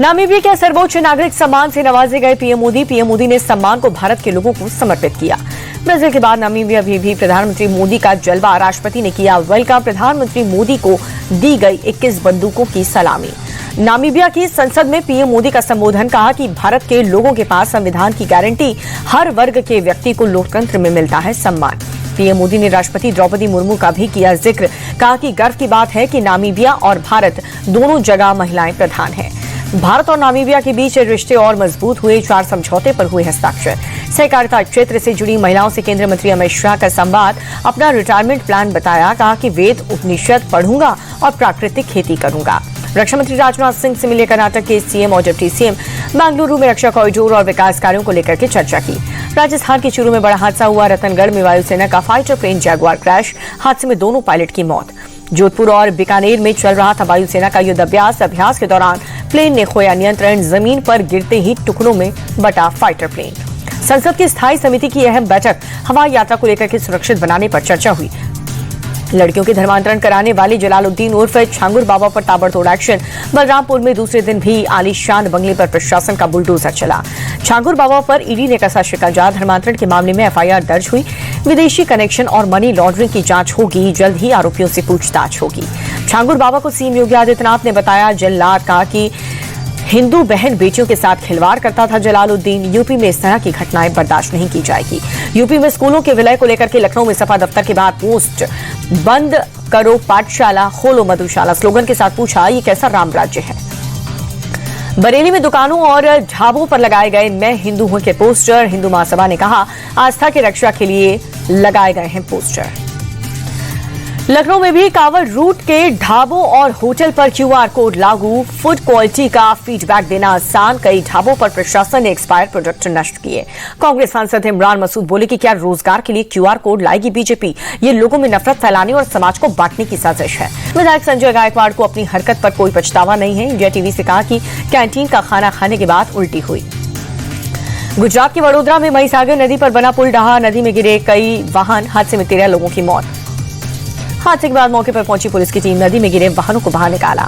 Namibia के सर्वोच्च नागरिक सम्मान से नवाजे गए पीएम मोदी ने सम्मान को भारत के लोगों को समर्पित किया। ब्राजील के बाद नामीबिया भी प्रधानमंत्री मोदी का जलवा, राष्ट्रपति ने किया वेलकम। प्रधानमंत्री मोदी को दी गई 21 बंदूकों की सलामी। नामीबिया की संसद में पीएम मोदी का संबोधन, कहा कि भारत के लोगों के पास संविधान की गारंटी, हर वर्ग के व्यक्ति को लोकतंत्र में मिलता है सम्मान। पीएम मोदी ने राष्ट्रपति द्रौपदी मुर्मू का भी किया जिक्र, कहा कि गर्व की बात है कि नामीबिया और भारत दोनों जगह महिलाएं प्रधान हैं। भारत और नामीबिया के बीच रिश्ते और मजबूत हुए, 4 समझौते पर हुए हस्ताक्षर। सहकारिता क्षेत्र से जुड़ी महिलाओं से केंद्रीय मंत्री अमित शाह का संवाद, अपना रिटायरमेंट प्लान बताया, कहा कि वेद उपनिषद पढ़ूंगा और प्राकृतिक खेती करूंगा। रक्षा मंत्री राजनाथ सिंह से मिले कर्नाटक के सीएम और डिप्टी सीएम। बेंगलुरु में रक्षा कॉरिडोर और विकास कार्यों को लेकर के चर्चा की। राजस्थान के चूरू में बड़ा हादसा हुआ, रतनगढ़ में वायुसेना का फाइटर प्लेन जैगुआर क्रैश, हादसे में दोनों पायलट की मौत। जोधपुर और बीकानेर में चल रहा था वायुसेना का युद्ध अभ्यास के दौरान प्लेन ने खोया नियंत्रण, जमीन पर गिरते ही टुकड़ों में बटा फाइटर प्लेन। संसद की स्थायी समिति की अहम बैठक, हवाई यात्रा को लेकर के सुरक्षित बनाने पर चर्चा हुई। लड़कियों के धर्मांतरण कराने वाले जलालुद्दीन उर्फ छांगुर बाबा पर ताबड़तोड़ एक्शन। बलरामपुर में दूसरे दिन भी आलीशान बंगले पर प्रशासन का बुलडोजर चला। छांगुर बाबा पर ईडी ने कसा शिकंजा, धर्मांतरण के मामले में एफआईआर दर्ज हुई। विदेशी कनेक्शन और मनी लॉन्ड्रिंग की जांच होगी, जल्द ही आरोपियों से पूछताछ होगी। छांगुर बाबा को सीएम योगी आदित्यनाथ ने बताया जल्लाद, कहा कि हिंदू बहन बेटियों के साथ खिलवाड़ करता था जलालुद्दीन। यूपी में इस तरह की घटनाएं बर्दाश्त नहीं की जाएगी। यूपी में स्कूलों के विलय को लेकर के लखनऊ में सपा दफ्तर के बाद पोस्ट, बंद करो पाठशाला, खोलो मधुशाला स्लोगन के साथ पूछा, ये कैसा राम राज्य है। बरेली में दुकानों और ढाबों पर लगाए गए मैं हिंदू हूं के पोस्टर। हिंदू महासभा ने कहा आस्था की रक्षा के लिए लगाए गए हैं पोस्टर। लखनऊ में भी कांवड़ रूट के ढाबों और होटल पर क्यूआर कोड लागू, फूड क्वालिटी का फीडबैक देना आसान। कई ढाबों पर प्रशासन ने एक्सपायर्ड प्रोडक्ट नष्ट किए। कांग्रेस सांसद इमरान मसूद बोले कि क्या रोजगार के लिए क्यूआर कोड लाएगी बीजेपी? ये लोगों में नफरत फैलाने और समाज को बांटने की साजिश है। विधायक संजय गायकवाड़ को अपनी हरकत पर कोई पछतावा नहीं है। इंडिया टीवी से कहा कि कैंटीन का खाना खाने के बाद उल्टी हुई। गुजरात के वडोदरा में महिसागर नदी पर बना पुल ढहा, नदी में गिरे कई वाहन, हादसे में 13 लोगों की मौत। हादसे के बाद मौके पर पहुंची पुलिस की टीम नदी में गिरे वाहनों को बाहर निकाला।